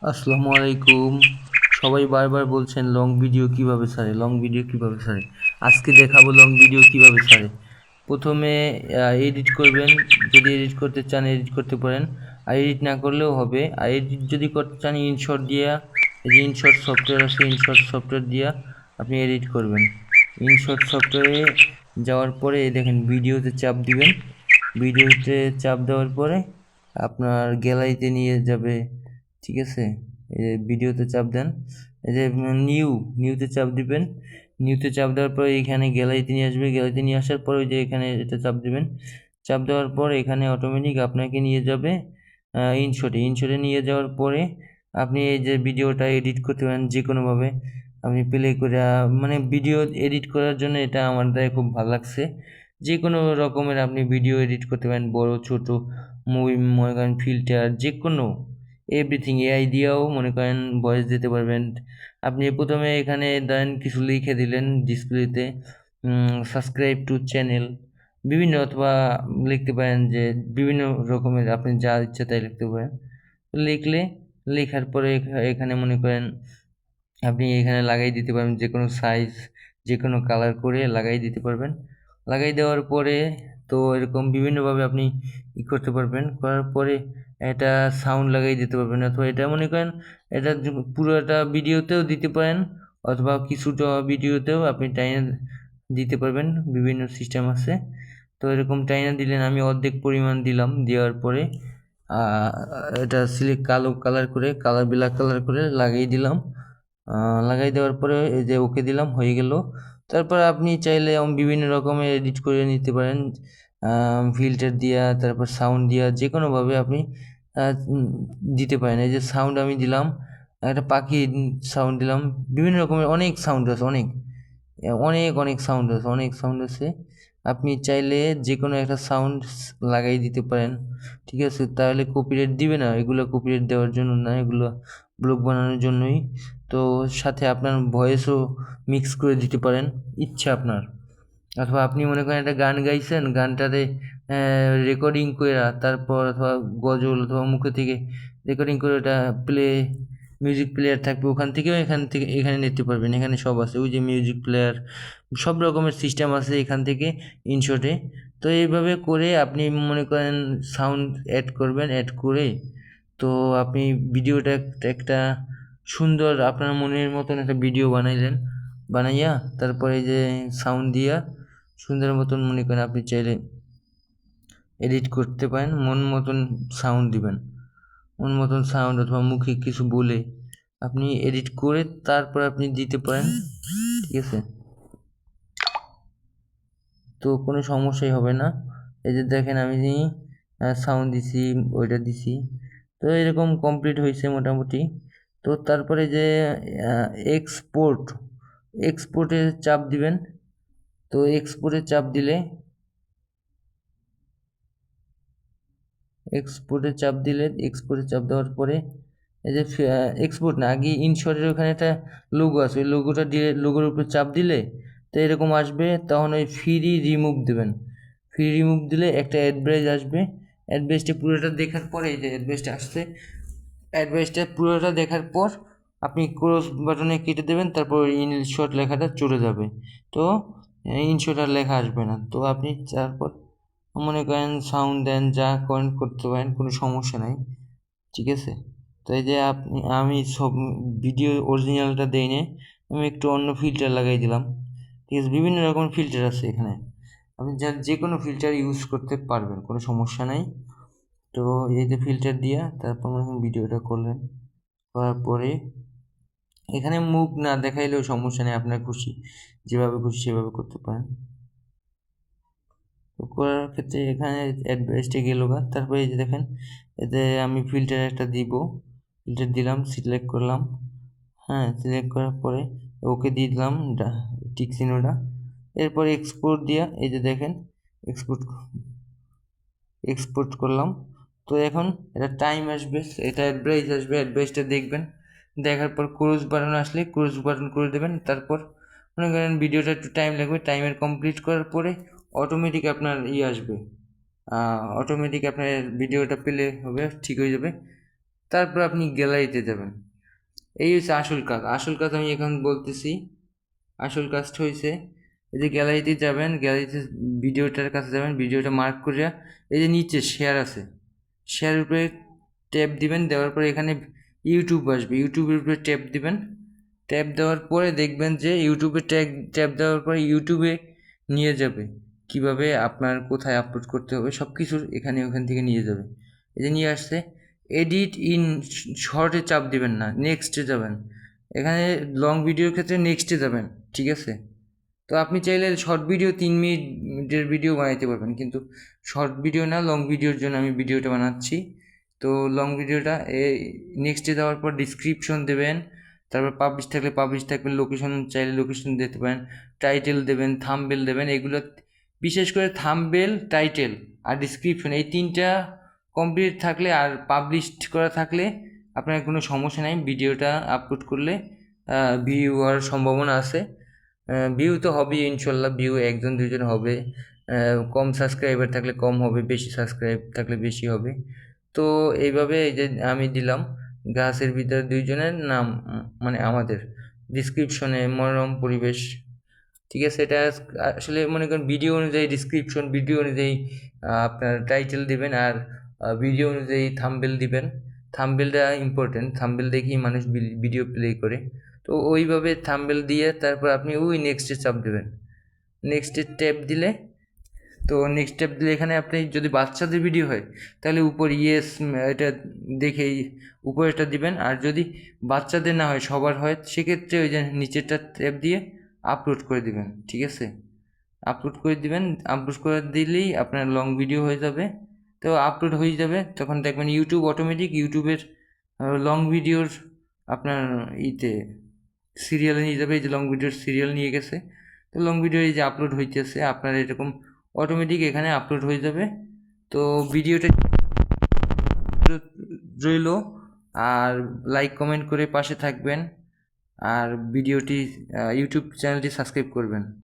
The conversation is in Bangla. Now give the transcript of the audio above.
আসসালামু আলাইকুম। সবাই বারবার বলছেন লং ভিডিও কিভাবে ছাড়ে, লং ভিডিও কিভাবে ছাড়ে। আজকে দেখাবো লং ভিডিও কিভাবে ছাড়ে। প্রথমে এডিট করবেন। যদি এডিট করতে চান এডিট করতে পারেন, আর এডিট না করলেও হবে। আর এডিট যদি করতে চান ইনশট দিয়া, এই যে ইনশট সফটওয়্যার আছে, ইনশট সফটওয়্যার দিয়া আপনি এডিট করবেন। ইনশট সফটওয়্যারে যাওয়ার পরে এই দেখেন ভিডিওতে চাপ দিবেন। ভিডিওতে চাপ দেওয়ার পরে আপনার গ্যালারিতে নিয়ে যাবে। ঠিক আছে, এই যে ভিডিওতে চাপ দেন, এই যে নিউতে চাপ দিবেন। নিউতে চাপ দেওয়ার পর এখানে গ্যালারিতে নিয়ে আসবে। গ্যালারিতে নিয়ে আসার পর ওই যে এখানে এটা চাপ দিবেন। চাপ দেওয়ার পর এখানে অটোমেটিক আপনাকে নিয়ে যাবে ইনশটে নিয়ে যাওয়ার পরে আপনি এই যে ভিডিওটা এডিট করতে পারেন যে কোনোভাবে। আপনি প্লে করে মানে ভিডিও এডিট করার জন্য এটা আমার দ্বারা খুব ভালো লাগছে। যে কোনো রকমের আপনি ভিডিও এডিট করতে পারেন, বড় ছোট মুভি, মনে করেন ফিল্টার, যে কোনো এভরিথিং। এআই দিয়েও মনে করেন ভয়েস দিতে পারবেন। আপনি প্রথমে এখানে দেন কিছু লিখে দিলেন ডিসপ্লেতে, সাবস্ক্রাইব টু চ্যানেল বিভিন্ন, অথবা লিখতে পারেন যে বিভিন্ন রকমের আপনি যা ইচ্ছা তাই লিখতে পারেন। লিখলে লেখার পরে এখানে মনে করেন আপনি এখানে লাগাই দিতে পারবেন যে কোনো সাইজ, যে কোনো কালার করে লাগাই দিতে পারবেন। লাগাই দেওয়ার পরে তো এরকম বিভিন্নভাবে আপনি করতে পারবেন। করার পরে একটা সাউন্ড লাগাই দিতে পারবেন, অথবা এটা মনে করেন এটা পুরোটা ভিডিওতেও দিতে পারেন, অথবা কিছুটা ভিডিওতেও আপনি টাইনে দিতে পারবেন। বিভিন্ন সিস্টেম আছে। তো এরকম টাইনে দিলেন, আমি অর্ধেক পরিমাণ দিলাম। দেওয়ার পরে এটা সিলেক্ট কালার করে, ব্ল্যাক কালার করে লাগিয়ে দিলাম। লাগাই দেওয়ার পরে এই যে ওকে দিলাম, হয়ে গেল। তারপর আপনি চাইলে বিভিন্ন রকমের এডিট করে নিতে পারেন, ফিল্টার দিয়া, তারপর সাউন্ড দিয়া, যে কোনোভাবে আপনি দিতে পারেন। এই যে সাউন্ড আমি দিলাম, একটা পাখি সাউন্ড দিলাম। বিভিন্ন রকমের অনেক সাউন্ড আছে, অনেক অনেক অনেক সাউন্ড আছে, অনেক সাউন্ড আছে। আপনি চাইলে যে কোনো একটা সাউন্ড লাগাই দিতে পারেন। ঠিক আছে, তাহলে কপিরাইট দিবে না। এগুলো কপিরাইট দেওয়ার জন্য না, এগুলো ব্লগ বানানোর জন্যই। তো সাথে আপনার ভয়েসও মিক্স করে দিতে পারেন, ইচ্ছা আপনার। অথবা আপনি মনে করেন একটা গান গাইছেন, গানটাতে রেকর্ডিং করে, তারপর অথবা গজল অথবা মুখে থেকে রেকর্ডিং করে ওটা মিউজিক প্লেয়ার থাকবে, ওখান থেকেও এখানে নিতে পারবেন। এখানে সব আছে, ওই যে মিউজিক প্লেয়ার, সব রকমের সিস্টেম আছে এখান থেকে ইনশটে। তো এইভাবে করে আপনি মনে করেন সাউন্ড অ্যাড করবেন, অ্যাড করে তো আপনি ভিডিওটা একটা সুন্দর আপনার মনের মতন একটা ভিডিও বানাইলেন। বানাইয়া তারপরে যে সাউন্ড দিয়া সুন্দর মতন মনে করেন আপনি চাইলে এডিট করতে পারেন। মন মতন সাউন্ড দিবেন, মন মতন সাউন্ড অথবা মুখে কিছু বলে আপনি এডিট করে তারপর আপনি দিতে পারেন। ঠিক আছে, তো কোনো সমস্যাই হবে না। এই যে দেখেন আমি সাউন্ড দিছি, ওইটা দিছি। তো এরকম কমপ্লিট হয়েছে মোটামুটি। তো তারপরে যে এক্সপোর্ট, এক্সপোর্টে চাপ দিবেন। তো এক্সপোর্টে চাপ দিলে, এক্সপোর্টে চাপ দেওয়ার পরে এই যে এক্সপোর্ট না, আগে ইনশটের ওখানে একটা লোগো আছে, ওই লোগোটা দিয়ে লোগোর উপরে চাপ দিলে তো এরকম আসবে। তখন ওই ফ্রি রিমুভ দেবেন। ফ্রি রিমুভ দিলে একটা অ্যাডভাইস আসবে। অ্যাডভাইসটা পুরোটা দেখার পরে, এই যে অ্যাডভাইসটা আসছে, অ্যাডভাইসটা পুরোটা দেখার পর আপনি ক্রস বাটনে কেটে দেবেন। তারপর ইনশট লেখাটা চলে যাবে। তো ইনশট আর লেখা আসবে না। তো আপনি তারপর মনে করেন সাউন্ড দেন, যা করেন করতে পারেন, কোনো সমস্যা নাই। ঠিক আছে, তো এই যে আমি সব ভিডিও অরিজিনালটা দেই নে, আমি একটু অন্য ফিল্টার লাগাই দিলাম। ঠিক আছে, বিভিন্ন রকমের ফিল্টার আছে এখানে, আপনি যে কোনো ফিল্টার ইউজ করতে পারবেন, কোনো সমস্যা নাই। তো এই যে ফিল্টার দিয়া তারপর মনে হয় ভিডিওটা করলেন, করার পরে এখানে মুখ না দেখাইলেও সমস্যা নেই, আপনার খুশি, যেভাবে খুশি সেভাবে করতে পারেন। তো করার ক্ষেত্রে এখানে অ্যাডভাইসটা গেল গা। তারপরে এই যে দেখেন, এতে আমি ফিল্টার একটা দিব, ফিল্টার দিলাম, সিলেক্ট করলাম। হ্যাঁ, সিলেক্ট করার পরে ওকে দিয়ে দিলাম টিক চিহ্নটা। এরপরে এক্সপোর্ট দিয়া এই যে দেখেন এক্সপোর্ট এক্সপোর্ট করলাম। তো এখন এটা টাইম আসবে, এটা অ্যাডভাইস আসবে, অ্যাডভাইসটা দেখবেন। দেখার পর ক্রস বাটন আসলে ক্রস বাটন করে দেবেন। তারপর মনে করেন ভিডিওটা একটু টাইম লাগবে, টাইমের কমপ্লিট করার পরে অটোমেটিক আপনার আসবে, অটোমেটিক আপনার ভিডিওটা প্লে হবে, ঠিক হয়ে যাবে। তারপর আপনি গ্যালারিতে যাবেন। এই হচ্ছে আসল কাজ। আসল কাজ আমি এখন বলতেছি। আসল কাজটা হয়েছে এই যে গ্যালারিতে যাবেন, গ্যালারিতে ভিডিওটার কাছে যাবেন, ভিডিওটা মার্ক করে এই যে নিচে শেয়ার আছে, শেয়ারের উপরে ট্যাপ দিবেন। দেওয়ার পরে এখানে ইউটিউব আসবে, ইউটিউবের উপরে ট্যাপ দিবেন। ট্যাপ দেওয়ার পরে দেখবেন যে ইউটিউবে ট্যাপ দেওয়ার পরে ইউটিউবে নিয়ে যাবে, কিভাবে আপনার কোথায় আপলোড করতে হবে সব কিছু ওখান থেকে নিয়ে যাবে। এই যে নিয়ে আসছে। এডিট ইন শর্টে চাপ দিবেন না, নেক্সটে যাবেন। এখানে লং ভিডিওর ক্ষেত্রে নেক্সটে যাবেন, ঠিক আছে? তো আপনি চাইলে শর্ট ভিডিও 3 মিনিটের ভিডিও বানাইতে পারবেন, কিন্তু শর্ট ভিডিও না, লং ভিডিওর জন্য আমি ভিডিওটা বানাচ্ছি। তো লং ভিডিওটা নেক্সটে যাওয়ার পর ডিসক্রিপশন দেবেন, তারপর পাবলিশ থাকলে পাবলিশ থাকবে, লোকেশন চাইলে লোকেশন দিতে পারেন, টাইটেল দেবেন, থাম্বনেল দেবেন। এগুলো বিশেষ করে থাম্বনেল, টাইটেল আর ডিসক্রিপশন, এই 3টা কমপ্লিট থাকলে আর পাবলিশড করা থাকলে আপনার কোনো সমস্যা নাই। ভিডিওটা আপলোড করলে ভিউ হওয়ার সম্ভাবনা আছে। ভিউ তো হবেই ইনশাল্লাহ, ভিউ 1-2জন হবে। কম সাবস্ক্রাইবার থাকলে কম হবে, বেশি সাবস্ক্রাইব থাকলে বেশি হবে। তো এইভাবে এই যে আমি দিলাম গাছের ভিতরে 2জনের নাম, মানে আমাদের ডিসক্রিপশনে মনোরম পরিবেশ, ঠিক আছে? এটা আসলে মনে করেন ভিডিও অনুযায়ী ডিসক্রিপশন, ভিডিও অনুযায়ী আপনার টাইটেল দিবেন, আর ভিডিও অনুযায়ী থাম্বনেল দিবেন। থাম্বনেলটা ইম্পর্টেন্ট, থাম্বনেল দেখেই মানুষ ভিডিও প্লে করে। তো ওইভাবে থাম্বনেল দিয়ে তারপর আপনি ওই নেক্সটে চাপ দেবেন। নেক্সটে ট্যাপ দিলে, তো নেক্সট ট্যাপ দিলে এখানে আপনি যদি বাচ্চাদের ভিডিও হয় তাহলে উপর ইয়েস এটা দেখেই উপরেটা দিবেন, আর যদি বাচ্চাদের না হয় সবার হয় সেক্ষেত্রে ওই যে নিচেরটা ট্যাপ দিয়ে আপলোড করে দিবেন, ঠিক আছে? আপলোড করে দিবেন, আপলোড করে দিলেই আপনার লং ভিডিও হয়ে যাবে। তো আপলোড হয়ে যাবে, তখন দেখবেন ইউটিউব অটোমেটিক ইউটিউবের লং ভিডিওর আপনার সিরিয়ালে নিয়ে যাবে। এই যে লং ভিডিওর সিরিয়াল নিয়ে গেছে, তো লং ভিডিও এই যে আপলোড হইতেছে আপনার এরকম অটোমেটিক এখানে আপলোড হয়ে যাবে। তো ভিডিওটা রইল, আর লাইক কমেন্ট করে পাশে থাকবেন, আর ভিডিওটি ইউটিউব চ্যানেলটি সাবস্ক্রাইব করবেন।